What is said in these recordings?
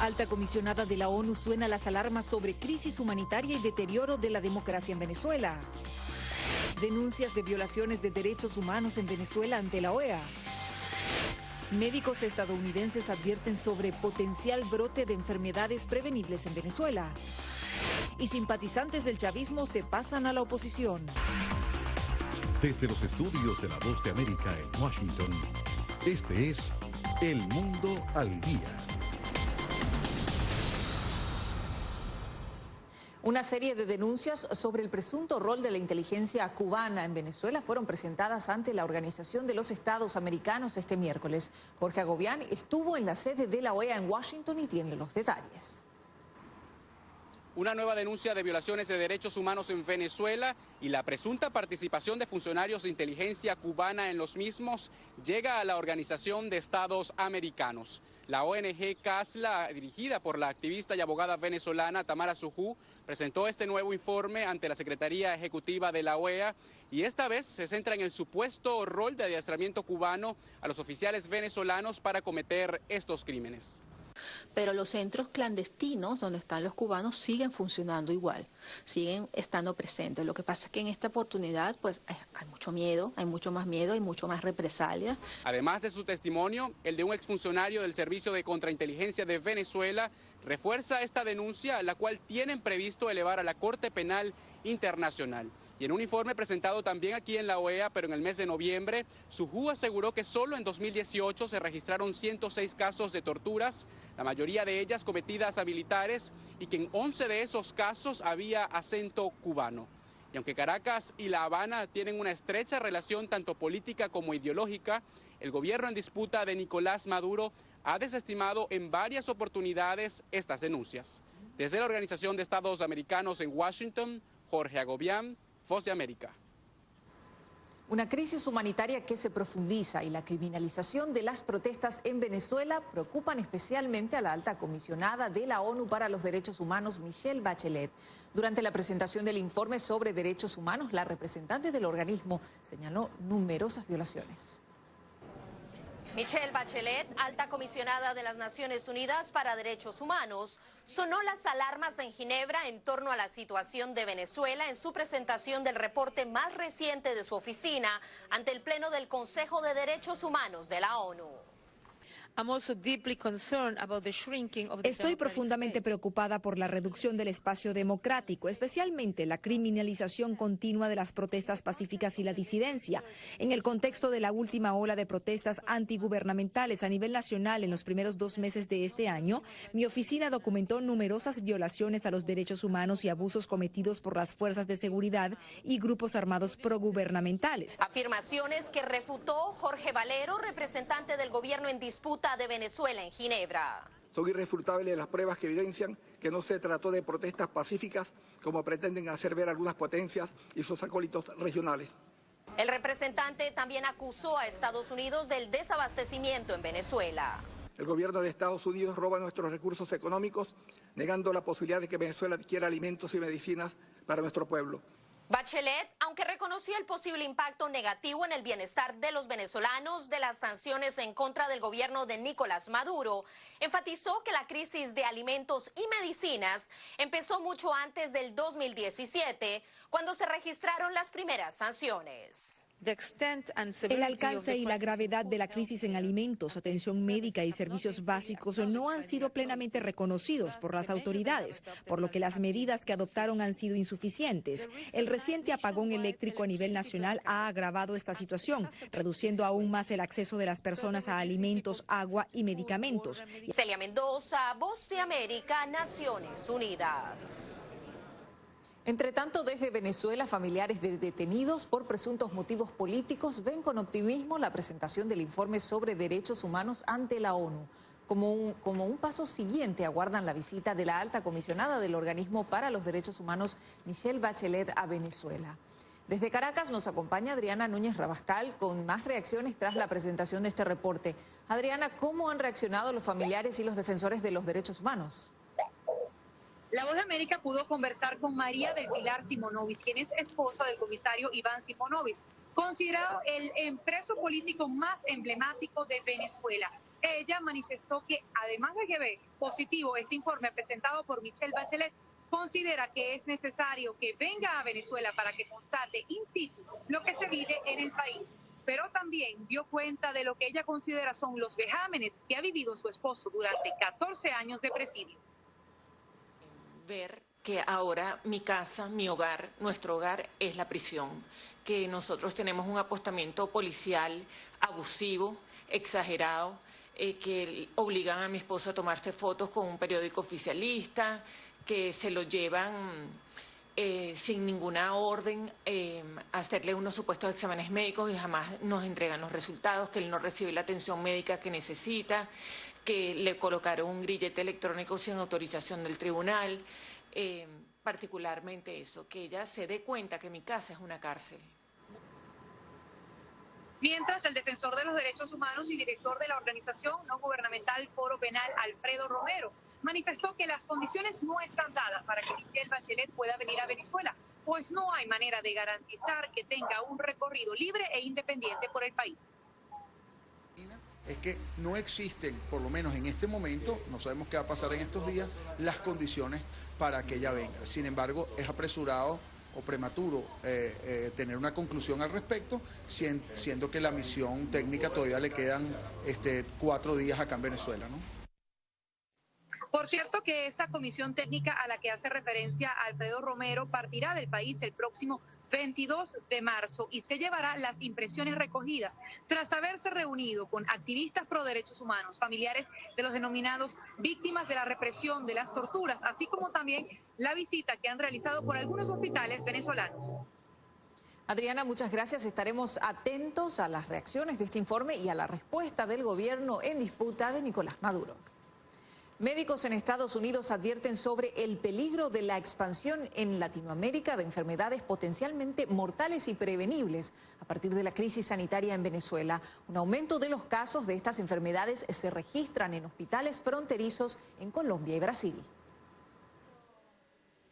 Alta comisionada de la ONU suena las alarmas sobre crisis humanitaria y deterioro de la democracia en Venezuela. Denuncias de violaciones de derechos humanos en Venezuela ante la OEA. Médicos estadounidenses advierten sobre potencial brote de enfermedades prevenibles en Venezuela. Y simpatizantes del chavismo se pasan a la oposición. Desde los estudios de La Voz de América en Washington, este es El Mundo al Día. Una serie de denuncias sobre el presunto rol de la inteligencia cubana en Venezuela fueron presentadas ante la Organización de los Estados Americanos este miércoles. Jorge Agobián estuvo en la sede de la OEA en Washington y tiene los detalles. Una nueva denuncia de violaciones de derechos humanos en Venezuela y la presunta participación de funcionarios de inteligencia cubana en los mismos llega a la Organización de Estados Americanos. La ONG CASLA, dirigida por la activista y abogada venezolana Tamara Sujú, presentó este nuevo informe ante la Secretaría Ejecutiva de la OEA y esta vez se centra en el supuesto rol de adiestramiento cubano a los oficiales venezolanos para cometer estos crímenes. Pero los centros clandestinos donde están los cubanos siguen funcionando igual, siguen estando presentes. Lo que pasa es que en esta oportunidad pues hay mucho miedo, hay mucho más miedo, hay mucho más represalia. Además de su testimonio, el de un exfuncionario del Servicio de Contrainteligencia de Venezuela refuerza esta denuncia, la cual tienen previsto elevar a la Corte Penal Internacional. Y en un informe presentado también aquí en la OEA, pero en el mes de noviembre, Sujú aseguró que solo en 2018 se registraron 106 casos de torturas, la mayoría de ellas cometidas a militares, y que en 11 de esos casos había acento cubano. Y aunque Caracas y La Habana tienen una estrecha relación tanto política como ideológica, el gobierno en disputa de Nicolás Maduro ha desestimado en varias oportunidades estas denuncias. Desde la Organización de Estados Americanos en Washington, Jorge Agobián, Voz de América. Una crisis humanitaria que se profundiza y la criminalización de las protestas en Venezuela preocupan especialmente a la alta comisionada de la ONU para los Derechos Humanos, Michelle Bachelet. Durante la presentación del informe sobre derechos humanos, la representante del organismo señaló numerosas violaciones. Michelle Bachelet, alta comisionada de las Naciones Unidas para Derechos Humanos, sonó las alarmas en Ginebra en torno a la situación de Venezuela en su presentación del reporte más reciente de su oficina ante el Pleno del Consejo de Derechos Humanos de la ONU. Estoy profundamente preocupada por la reducción del espacio democrático, especialmente la criminalización continua de las protestas pacíficas y la disidencia. En el contexto de la última ola de protestas antigubernamentales a nivel nacional en los primeros 2 meses de este año, mi oficina documentó numerosas violaciones a los derechos humanos y abusos cometidos por las fuerzas de seguridad y grupos armados progubernamentales. Afirmaciones que refutó Jorge Valero, representante del gobierno en disputa de Venezuela en Ginebra. Son irrefutables las pruebas que evidencian que no se trató de protestas pacíficas como pretenden hacer ver algunas potencias y sus acólitos regionales. El representante también acusó a Estados Unidos del desabastecimiento en Venezuela. El gobierno de Estados Unidos roba nuestros recursos económicos, negando la posibilidad de que Venezuela adquiera alimentos y medicinas para nuestro pueblo. Bachelet, aunque reconoció el posible impacto negativo en el bienestar de los venezolanos de las sanciones en contra del gobierno de Nicolás Maduro, enfatizó que la crisis de alimentos y medicinas empezó mucho antes del 2017, cuando se registraron las primeras sanciones. El alcance y la gravedad de la crisis en alimentos, atención médica y servicios básicos no han sido plenamente reconocidos por las autoridades, por lo que las medidas que adoptaron han sido insuficientes. El reciente apagón eléctrico a nivel nacional ha agravado esta situación, reduciendo aún más el acceso de las personas a alimentos, agua y medicamentos. Celia Mendoza, Voz de América, Naciones Unidas. Entre tanto, desde Venezuela, familiares de detenidos por presuntos motivos políticos ven con optimismo la presentación del informe sobre derechos humanos ante la ONU. Como un paso siguiente, aguardan la visita de la alta comisionada del organismo para los derechos humanos, Michelle Bachelet, a Venezuela. Desde Caracas nos acompaña Adriana Núñez Rabascal con más reacciones tras la presentación de este reporte. Adriana, ¿cómo han reaccionado los familiares y los defensores de los derechos humanos? La Voz de América pudo conversar con María del Pilar Simonovic, quien es esposa del comisario Iván Simonovic. considerado el preso político más emblemático de Venezuela. Ella manifestó que, además de que ve positivo este informe presentado por Michelle Bachelet, considera que es necesario que venga a Venezuela para que constate in situ lo que se vive en el país, pero también dio cuenta de lo que ella considera son los vejámenes que ha vivido su esposo durante 14 años de presidio. Ver que ahora mi casa, mi hogar, nuestro hogar es la prisión, que nosotros tenemos un apostamiento policial abusivo, exagerado, que obligan a mi esposo a tomarse fotos con un periódico oficialista, que se lo llevan sin ninguna orden a hacerle unos supuestos exámenes médicos y jamás nos entregan los resultados, que él no recibe la atención médica que necesita, que le colocaron un grillete electrónico sin autorización del tribunal, particularmente eso, que ella se dé cuenta que mi casa es una cárcel. Mientras, el defensor de los derechos humanos y director de la organización no gubernamental Foro Penal, Alfredo Romero, manifestó que las condiciones no están dadas para que Michelle Bachelet pueda venir a Venezuela, pues no hay manera de garantizar que tenga un recorrido libre e independiente por el país. Es que no existen, por lo menos en este momento, no sabemos qué va a pasar en estos días, las condiciones para que ella venga. Sin embargo, es apresurado o prematuro tener una conclusión al respecto, siendo que la misión técnica todavía le quedan 4 días acá en Venezuela, ¿no? Por cierto que esa comisión técnica a la que hace referencia Alfredo Romero partirá del país el próximo 22 de marzo y se llevará las impresiones recogidas tras haberse reunido con activistas pro derechos humanos, familiares de los denominados víctimas de la represión, de las torturas, así como también la visita que han realizado por algunos hospitales venezolanos. Adriana, muchas gracias. Estaremos atentos a las reacciones de este informe y a la respuesta del gobierno en disputa de Nicolás Maduro. Médicos en Estados Unidos advierten sobre el peligro de la expansión en Latinoamérica de enfermedades potencialmente mortales y prevenibles a partir de la crisis sanitaria en Venezuela. Un aumento de los casos de estas enfermedades se registran en hospitales fronterizos en Colombia y Brasil.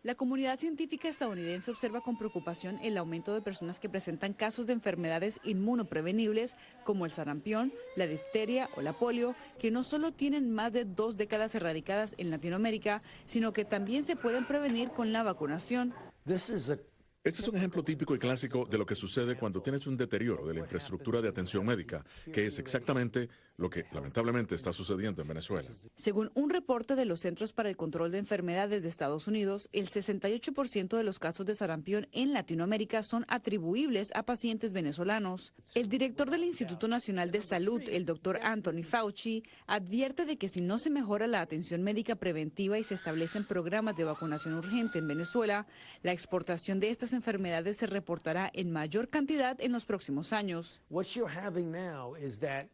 La comunidad científica estadounidense observa con preocupación el aumento de personas que presentan casos de enfermedades inmunoprevenibles como el sarampión, la difteria o la polio, que no solo tienen más de 2 décadas erradicadas en Latinoamérica, sino que también se pueden prevenir con la vacunación. Este es un ejemplo típico y clásico de lo que sucede cuando tienes un deterioro de la infraestructura de atención médica, que es exactamente lo que lamentablemente está sucediendo en Venezuela. Según un reporte de los Centros para el Control de Enfermedades de Estados Unidos, el 68% de los casos de sarampión en Latinoamérica son atribuibles a pacientes venezolanos. El director del Instituto Nacional de Salud, el doctor Anthony Fauci, advierte de que si no se mejora la atención médica preventiva y se establecen programas de vacunación urgente en Venezuela, la exportación de estas enfermedades se reportará en mayor cantidad en los próximos años.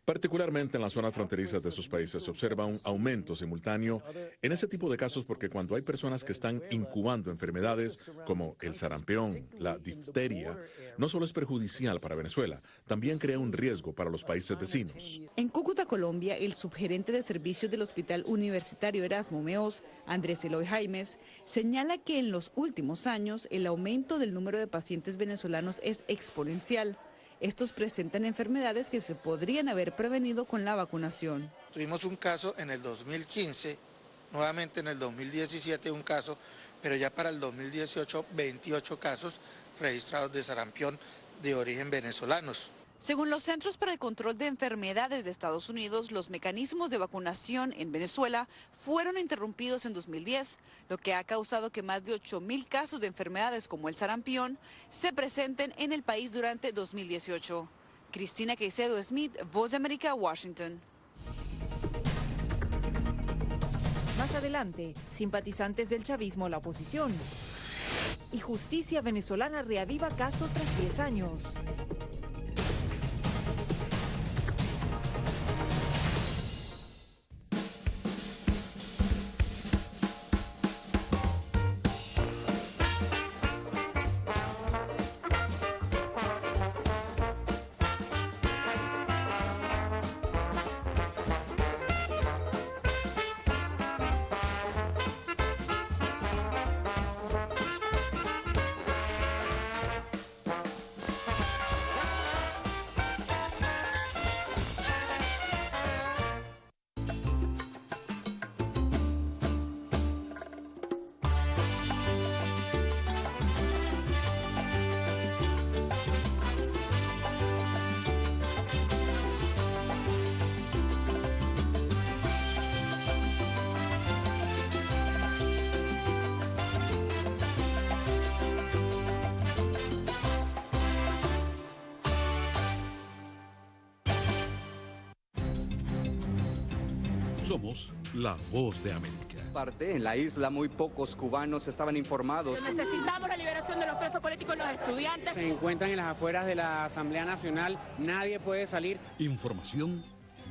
Particularmente en las zonas fronterizas de esos países se observa un aumento simultáneo en ese tipo de casos porque cuando hay personas que están incubando enfermedades como el sarampión, la difteria, no solo es perjudicial para Venezuela, también crea un riesgo para los países vecinos. En Cúcuta, Colombia, el subgerente de servicios del Hospital Universitario Erasmo Meós, Andrés Eloy Jaimes, señala que en los últimos años el aumento del número de pacientes venezolanos es exponencial. Estos presentan enfermedades que se podrían haber prevenido con la vacunación. Tuvimos un caso en el 2015, nuevamente en el 2017 un caso, pero ya para el 2018 28 casos registrados de sarampión de origen venezolanos. Según los Centros para el Control de Enfermedades de Estados Unidos, los mecanismos de vacunación en Venezuela fueron interrumpidos en 2010, lo que ha causado que más de 8.000 casos de enfermedades como el sarampión se presenten en el país durante 2018. Cristina Caicedo Smith, Voz de América, Washington. Más adelante, simpatizantes del chavismo, la oposición. Y justicia venezolana reaviva caso tras 10 años. Somos la voz de América. En la isla muy pocos cubanos estaban informados. Necesitamos la liberación de los presos políticos y los estudiantes. Se encuentran en las afueras de la Asamblea Nacional, nadie puede salir. Información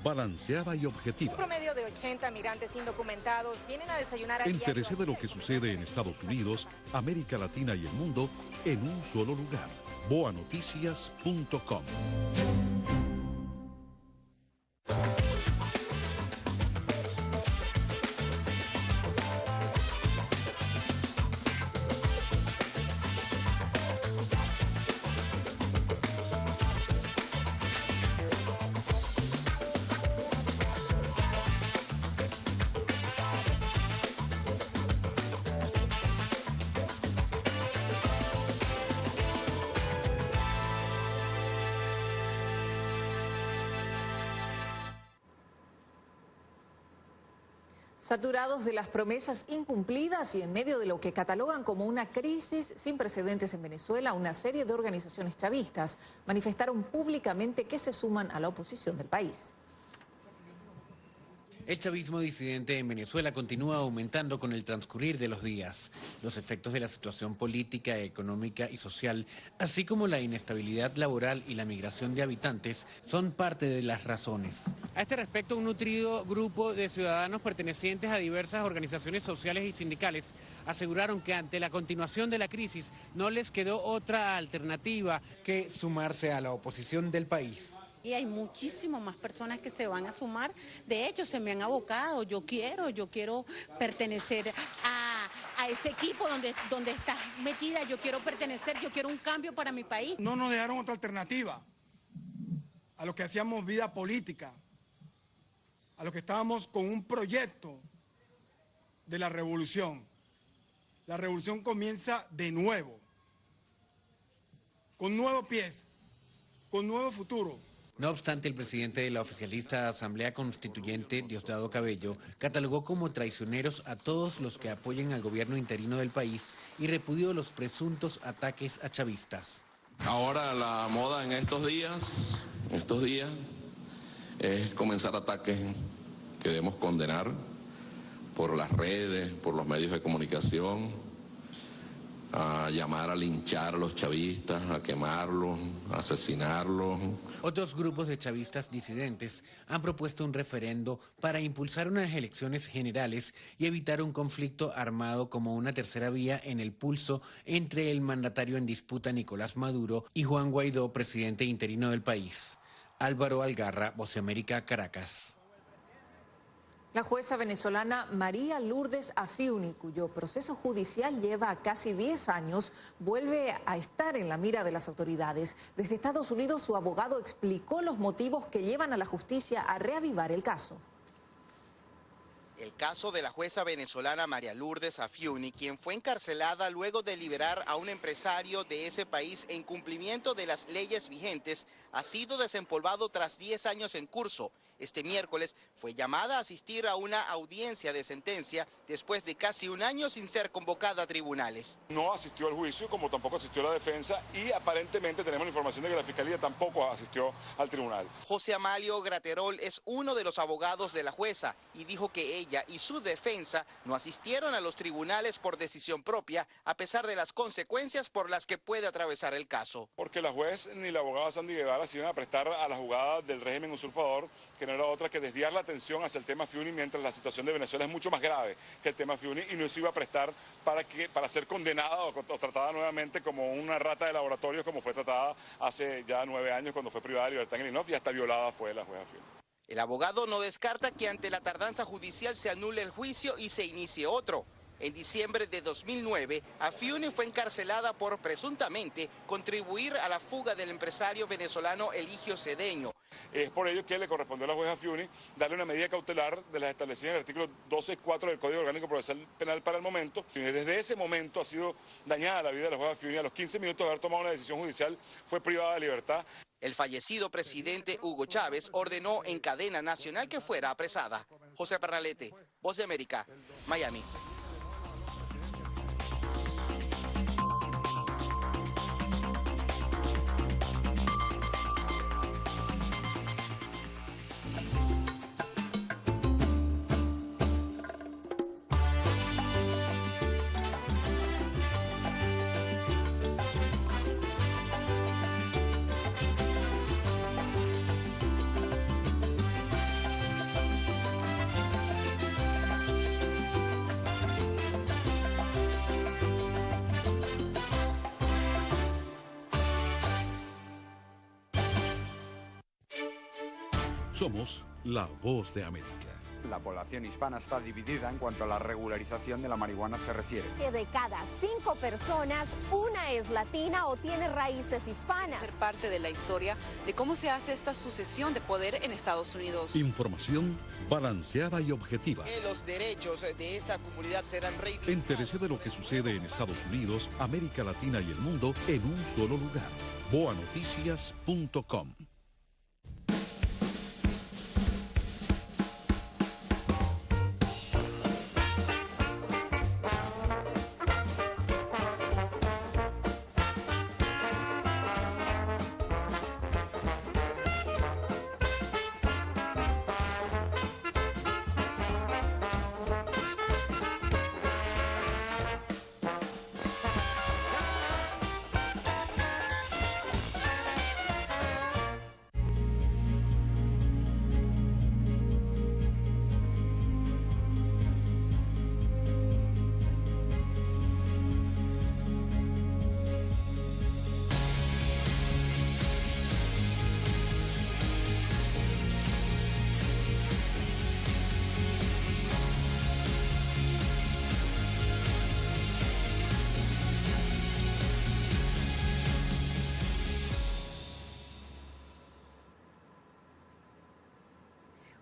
balanceada y objetiva. Un promedio de 80 migrantes indocumentados vienen a desayunar a Entérese de lo que sucede en Estados Unidos, América Latina y el mundo en un solo lugar. boanoticias.com. Saturados de las promesas incumplidas y en medio de lo que catalogan como una crisis sin precedentes en Venezuela, una serie de organizaciones chavistas manifestaron públicamente que se suman a la oposición del país. El chavismo disidente en Venezuela continúa aumentando con el transcurrir de los días. Los efectos de la situación política, económica y social, así como la inestabilidad laboral y la migración de habitantes, son parte de las razones. A este respecto, un nutrido grupo de ciudadanos pertenecientes a diversas organizaciones sociales y sindicales aseguraron que ante la continuación de la crisis no les quedó otra alternativa que sumarse a la oposición del país. Y hay muchísimas más personas que se van a sumar. De hecho, se me han abocado. Yo quiero pertenecer a ese equipo donde estás metida. Yo quiero un cambio para mi país. No nos dejaron otra alternativa a los que hacíamos vida política, a los que estábamos con un proyecto de la revolución. La revolución comienza de nuevo, con nuevos pies, con nuevo futuro. No obstante, el presidente de la oficialista Asamblea Constituyente, Diosdado Cabello, catalogó como traicioneros a todos los que apoyen al gobierno interino del país y repudió los presuntos ataques a chavistas. Ahora la moda en estos días es comenzar ataques que debemos condenar por las redes, por los medios de comunicación, a llamar a linchar a los chavistas, a quemarlos, a asesinarlos. Otros grupos de chavistas disidentes han propuesto un referendo para impulsar unas elecciones generales y evitar un conflicto armado como una tercera vía en el pulso entre el mandatario en disputa Nicolás Maduro y Juan Guaidó, presidente interino del país. Álvaro Algarra, Voz de América, Caracas. La jueza venezolana María Lourdes Afiuni, cuyo proceso judicial lleva casi 10 años, vuelve a estar en la mira de las autoridades. Desde Estados Unidos, su abogado explicó los motivos que llevan a la justicia a reavivar el caso. El caso de la jueza venezolana María Lourdes Afiuni, quien fue encarcelada luego de liberar a un empresario de ese país en cumplimiento de las leyes vigentes, ha sido desempolvado tras 10 años en curso. Este miércoles fue llamada a asistir a una audiencia de sentencia después de casi un año sin ser convocada a tribunales. No asistió al juicio, como tampoco asistió a la defensa, y aparentemente tenemos la información de que la Fiscalía tampoco asistió al tribunal. José Amalio Graterol es uno de los abogados de la jueza y dijo que ella y su defensa no asistieron a los tribunales por decisión propia, a pesar de las consecuencias por las que puede atravesar el caso. Porque la juez ni la abogada Sandy Guevara se iban a prestar a la jugada del régimen usurpador, que no era otra que desviar la atención hacia el tema Afiuni, mientras la situación de Venezuela es mucho más grave que el tema Afiuni, y no se iba a prestar para ser condenada o tratada nuevamente como una rata de laboratorio, como fue tratada hace ya 9 años cuando fue privada de libertad en el INOF, y hasta violada fue la jueza Afiuni. El abogado no descarta que ante la tardanza judicial se anule el juicio y se inicie otro. En diciembre de 2009, Afiuni fue encarcelada por presuntamente contribuir a la fuga del empresario venezolano Eligio Cedeño. Es por ello que le correspondió a la jueza Afiuni darle una medida cautelar de las establecidas en el artículo 12.4 del Código Orgánico Procesal Penal para el momento. Desde ese momento ha sido dañada la vida de la jueza Afiuni. A los 15 minutos de haber tomado una decisión judicial fue privada de libertad. El fallecido presidente Hugo Chávez ordenó en cadena nacional que fuera apresada. José Pernalete, Voz de América, Miami. Somos la voz de América. La población hispana está dividida en cuanto a la regularización de la marihuana se refiere. Que de cada 5 personas, una es latina o tiene raíces hispanas. Ser parte de la historia de cómo se hace esta sucesión de poder en Estados Unidos. Información balanceada y objetiva. Que los derechos de esta comunidad serán reivindicados. Entérese de lo que sucede en Estados Unidos, América Latina y el mundo en un solo lugar. boanoticias.com.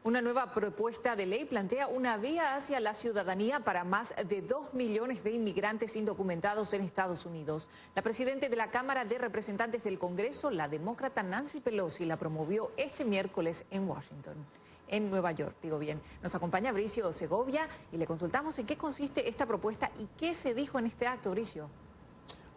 Una nueva propuesta de ley plantea una vía hacia la ciudadanía para más de 2 millones de inmigrantes indocumentados en Estados Unidos. La presidenta de la Cámara de Representantes del Congreso, la demócrata Nancy Pelosi, la promovió este miércoles en Washington, en Nueva York, digo bien. Nos acompaña Bricio Segovia y le consultamos en qué consiste esta propuesta y qué se dijo en este acto, Bricio.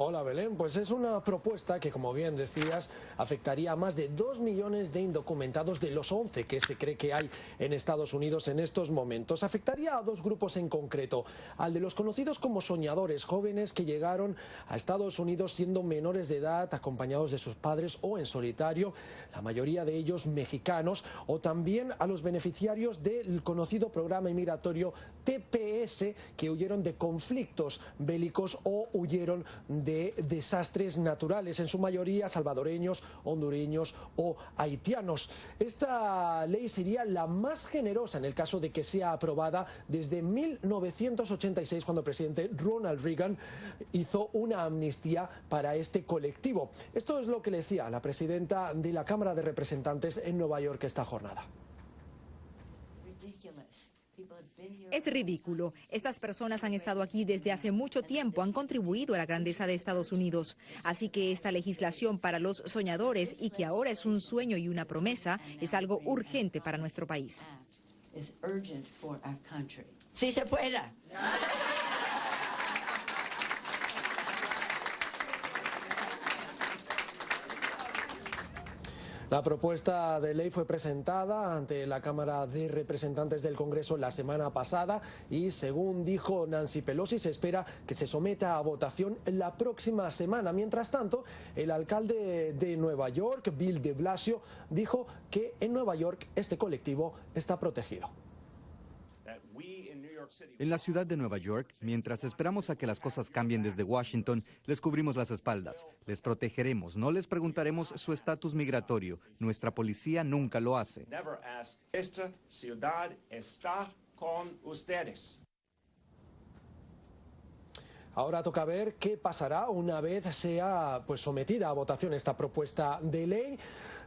Hola Belén, pues es una propuesta que, como bien decías, afectaría a más de 2 millones de indocumentados de los 11 que se cree que hay en Estados Unidos en estos momentos. Afectaría a 2 grupos en concreto, al de los conocidos como soñadores, jóvenes que llegaron a Estados Unidos siendo menores de edad, acompañados de sus padres o en solitario, la mayoría de ellos mexicanos, o también a los beneficiarios del conocido programa inmigratorio TPS, que huyeron de conflictos bélicos o huyeron de desastres naturales, en su mayoría salvadoreños, hondureños o haitianos. Esta ley sería la más generosa en el caso de que sea aprobada desde 1986, cuando el presidente Ronald Reagan hizo una amnistía para este colectivo. Esto es lo que le decía la presidenta de la Cámara de Representantes en Nueva York esta jornada. Es ridículo. Estas personas han estado aquí desde hace mucho tiempo, han contribuido a la grandeza de Estados Unidos. Así que esta legislación para los soñadores, y que ahora es un sueño y una promesa, es algo urgente para nuestro país. ¡Sí se puede! La propuesta de ley fue presentada ante la Cámara de Representantes del Congreso la semana pasada y, según dijo Nancy Pelosi, se espera que se someta a votación la próxima semana. Mientras tanto, el alcalde de Nueva York, Bill de Blasio, dijo que en Nueva York este colectivo está protegido. En la ciudad de Nueva York, mientras esperamos a que las cosas cambien desde Washington, les cubrimos las espaldas, les protegeremos, no les preguntaremos su estatus migratorio. Nuestra policía nunca lo hace. Esta ciudad está con ustedes. Ahora toca ver qué pasará una vez sea sometida a votación esta propuesta de ley.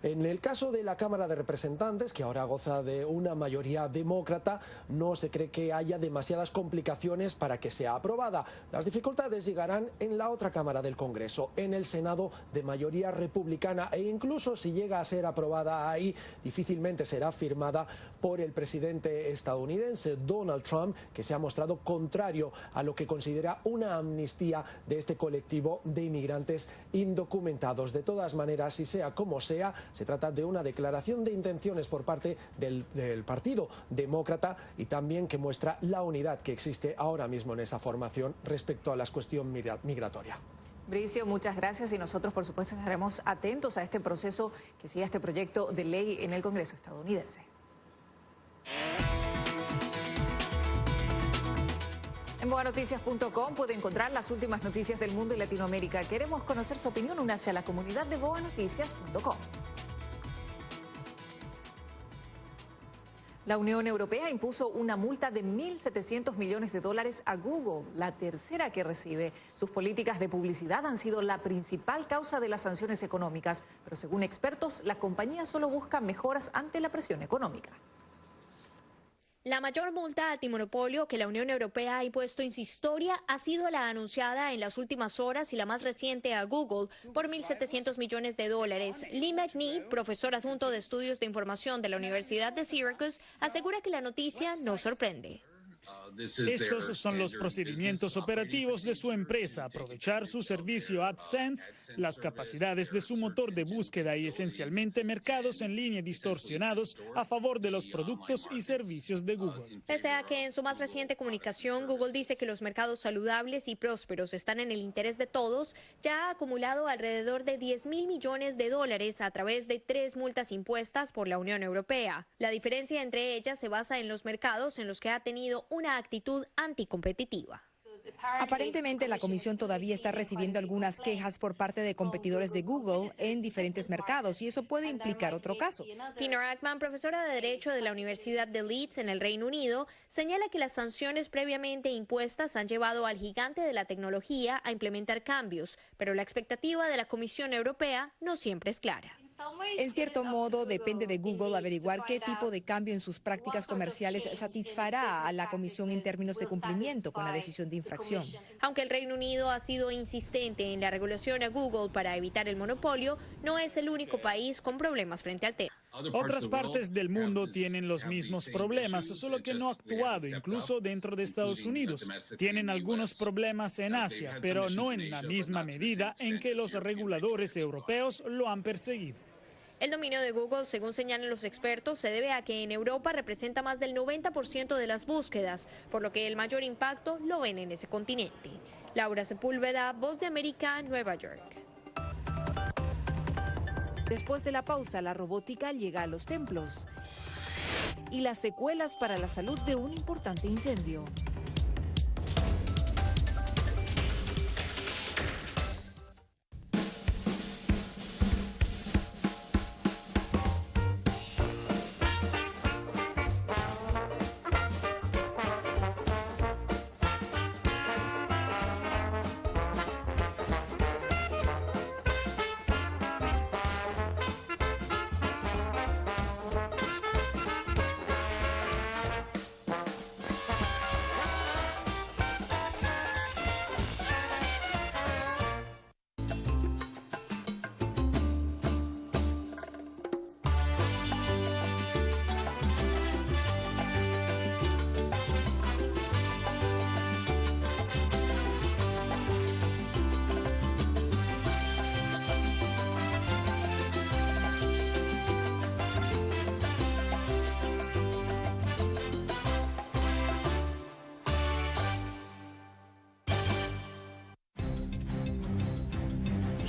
En el caso de la Cámara de Representantes, que ahora goza de una mayoría demócrata, no se cree que haya demasiadas complicaciones para que sea aprobada. Las dificultades llegarán en la otra Cámara del Congreso, en el Senado de mayoría republicana, e incluso si llega a ser aprobada ahí, difícilmente será firmada por el presidente estadounidense Donald Trump, que se ha mostrado contrario a lo que considera una amnistía de este colectivo de inmigrantes indocumentados. De todas maneras, si sea como sea, se trata de una declaración de intenciones por parte del Partido Demócrata y también que muestra la unidad que existe ahora mismo en esa formación respecto a la cuestión migratoria. Bricio, muchas gracias y nosotros, por supuesto, estaremos atentos a este proceso que siga este proyecto de ley en el Congreso estadounidense. En boanoticias.com puede encontrar las últimas noticias del mundo y Latinoamérica. Queremos conocer su opinión. Únase a la comunidad de boanoticias.com. La Unión Europea impuso una multa de 1.700 millones de dólares a Google, la tercera que recibe. Sus políticas de publicidad han sido la principal causa de las sanciones económicas, pero según expertos, la compañía solo busca mejoras ante la presión económica. La mayor multa antimonopolio que la Unión Europea ha impuesto en su historia ha sido la anunciada en las últimas horas y la más reciente a Google por 1.700 millones de dólares. Lee McNee, profesor adjunto de estudios de información de la Universidad de Syracuse, asegura que la noticia no sorprende. Estos son los procedimientos operativos de su empresa, aprovechar su servicio AdSense, las capacidades de su motor de búsqueda y esencialmente mercados en línea distorsionados a favor de los productos y servicios de Google. Pese a que en su más reciente comunicación Google dice que los mercados saludables y prósperos están en el interés de todos, ya ha acumulado alrededor de 10.000 millones de dólares a través de 3 multas impuestas por la Unión Europea. La diferencia entre ellas se basa en los mercados en los que ha tenido una actitud anticompetitiva. Aparentemente, la Comisión todavía está recibiendo algunas quejas por parte de competidores de Google en diferentes mercados y eso puede implicar otro caso. Pinar Ackman, profesora de Derecho de la Universidad de Leeds en el Reino Unido, señala que las sanciones previamente impuestas han llevado al gigante de la tecnología a implementar cambios, pero la expectativa de la Comisión Europea no siempre es clara. En cierto modo, depende de Google averiguar qué tipo de cambio en sus prácticas comerciales satisfará a la Comisión en términos de cumplimiento con la decisión de infracción. Aunque el Reino Unido ha sido insistente en la regulación a Google para evitar el monopolio, no es el único país con problemas frente al tema. Otras partes del mundo tienen los mismos problemas, solo que no ha actuado, incluso dentro de Estados Unidos. Tienen algunos problemas en Asia, pero no en la misma medida en que los reguladores europeos lo han perseguido. El dominio de Google, según señalan los expertos, se debe a que en Europa representa más del 90% de las búsquedas, por lo que el mayor impacto lo ven en ese continente. Laura Sepúlveda, Voz de América, Nueva York. Después de la pausa, la robótica llega a los templos y las secuelas para la salud de un importante incendio.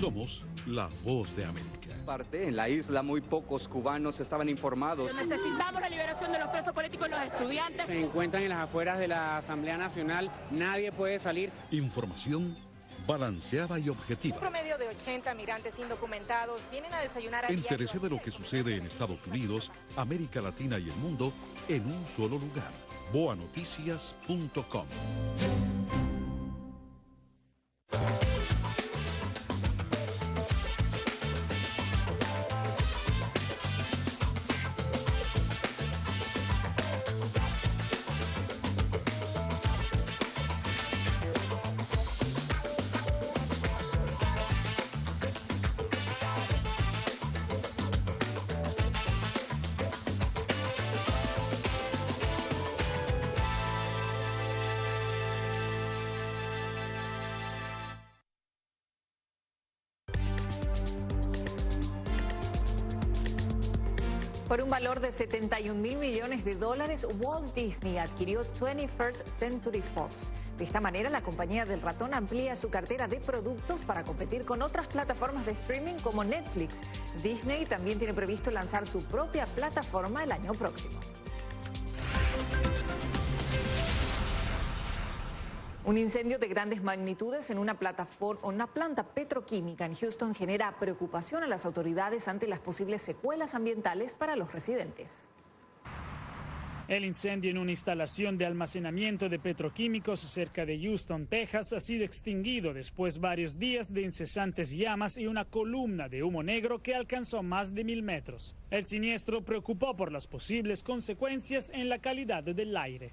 Somos la Voz de América. En la isla muy pocos cubanos estaban informados. Necesitamos la liberación de los presos políticos y los estudiantes. Se encuentran en las afueras de la Asamblea Nacional, nadie puede salir. Información balanceada y objetiva. Un promedio de 80 migrantes indocumentados vienen a desayunar a diario. Entérese de lo que sucede en Estados Unidos, América Latina y el mundo en un solo lugar. boanoticias.com. Por un valor de 71.000 millones de dólares, Walt Disney adquirió 21st Century Fox. De esta manera, la compañía del ratón amplía su cartera de productos para competir con otras plataformas de streaming como Netflix. Disney también tiene previsto lanzar su propia plataforma el año próximo. Un incendio de grandes magnitudes en una planta petroquímica en Houston genera preocupación a las autoridades ante las posibles secuelas ambientales para los residentes. El incendio en una instalación de almacenamiento de petroquímicos cerca de Houston, Texas, ha sido extinguido después de varios días de incesantes llamas y una columna de humo negro que alcanzó más de 1000 metros. El siniestro preocupó por las posibles consecuencias en la calidad del aire.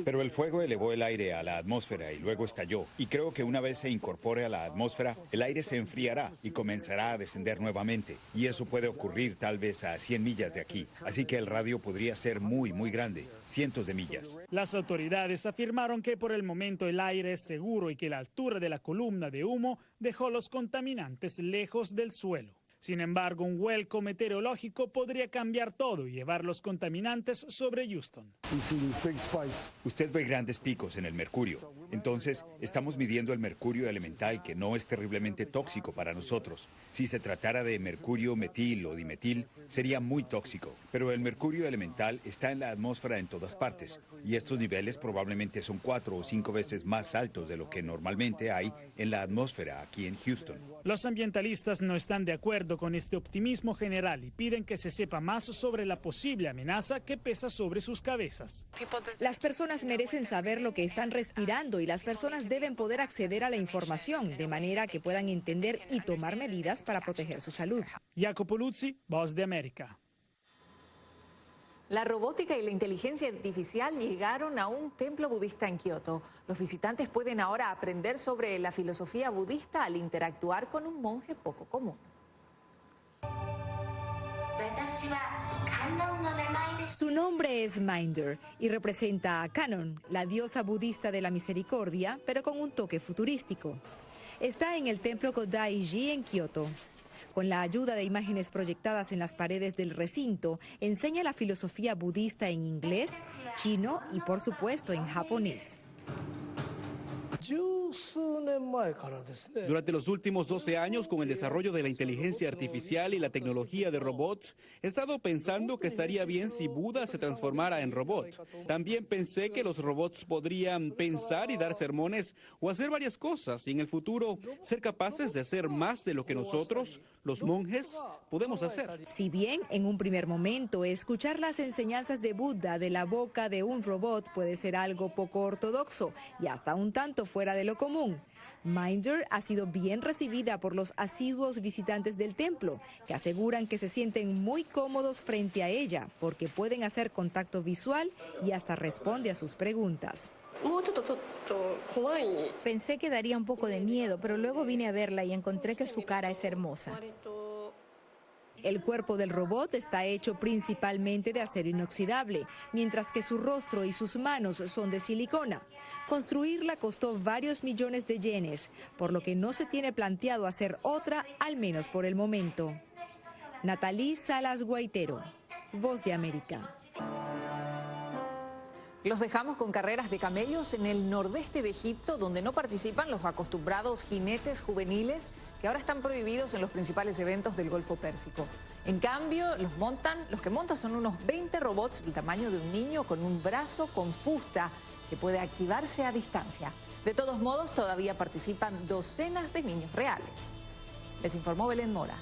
Pero el fuego elevó el aire a la atmósfera y luego estalló. Y creo que una vez se incorpore a la atmósfera, el aire se enfriará y comenzará a descender nuevamente. Y eso puede ocurrir tal vez a 100 millas de aquí. Así que el radio podría ser muy grande, cientos de millas. Las autoridades afirmaron que por el momento el aire es seguro y que la altura de la columna de humo dejó los contaminantes lejos del suelo. Sin embargo, un vuelco meteorológico podría cambiar todo y llevar los contaminantes sobre Houston. Usted ve grandes picos en el mercurio. Entonces, estamos midiendo el mercurio elemental, que no es terriblemente tóxico para nosotros. Si se tratara de mercurio metil o dimetil, sería muy tóxico. Pero el mercurio elemental está en la atmósfera en todas partes. Y estos niveles probablemente son 4 o 5 veces más altos de lo que normalmente hay en la atmósfera aquí en Houston. Los ambientalistas no están de acuerdo con este optimismo general y piden que se sepa más sobre la posible amenaza que pesa sobre sus cabezas. Las personas merecen saber lo que están respirando y las personas deben poder acceder a la información de manera que puedan entender y tomar medidas para proteger su salud. Jacopo Luzzi, Voz de América. La robótica y la inteligencia artificial llegaron a un templo budista en Kioto. Los visitantes pueden ahora aprender sobre la filosofía budista al interactuar con un monje poco común. Su nombre es Minder y representa a Kannon, la diosa budista de la misericordia, pero con un toque futurístico. Está en el templo Kodai-ji en Kioto. Con la ayuda de imágenes proyectadas en las paredes del recinto, enseña la filosofía budista en inglés, chino y, por supuesto, en japonés. Durante los últimos 12 años, con el desarrollo de la inteligencia artificial y la tecnología de robots, he estado pensando que estaría bien si Buda se transformara en robot. También pensé que los robots podrían pensar y dar sermones o hacer varias cosas y en el futuro ser capaces de hacer más de lo que nosotros, los monjes, podemos hacer. Si bien en un primer momento escuchar las enseñanzas de Buda de la boca de un robot puede ser algo poco ortodoxo y hasta un tanto fuera de lo común, Minder ha sido bien recibida por los asiduos visitantes del templo, que aseguran que se sienten muy cómodos frente a ella porque pueden hacer contacto visual y hasta responde a sus preguntas. Pensé que daría un poco de miedo, pero luego vine a verla y encontré que su cara es hermosa. El cuerpo del robot está hecho principalmente de acero inoxidable, mientras que su rostro y sus manos son de silicona. Construirla costó varios millones de yenes, por lo que no se tiene planteado hacer otra, al menos por el momento. Natalie Salas Guaitero, Voz de América. Los dejamos con carreras de camellos en el nordeste de Egipto, donde no participan los acostumbrados jinetes juveniles que ahora están prohibidos en los principales eventos del Golfo Pérsico. En cambio, los que montan son unos 20 robots del tamaño de un niño con un brazo con fusta que puede activarse a distancia. De todos modos, todavía participan docenas de niños reales. Les informó Belén Mora.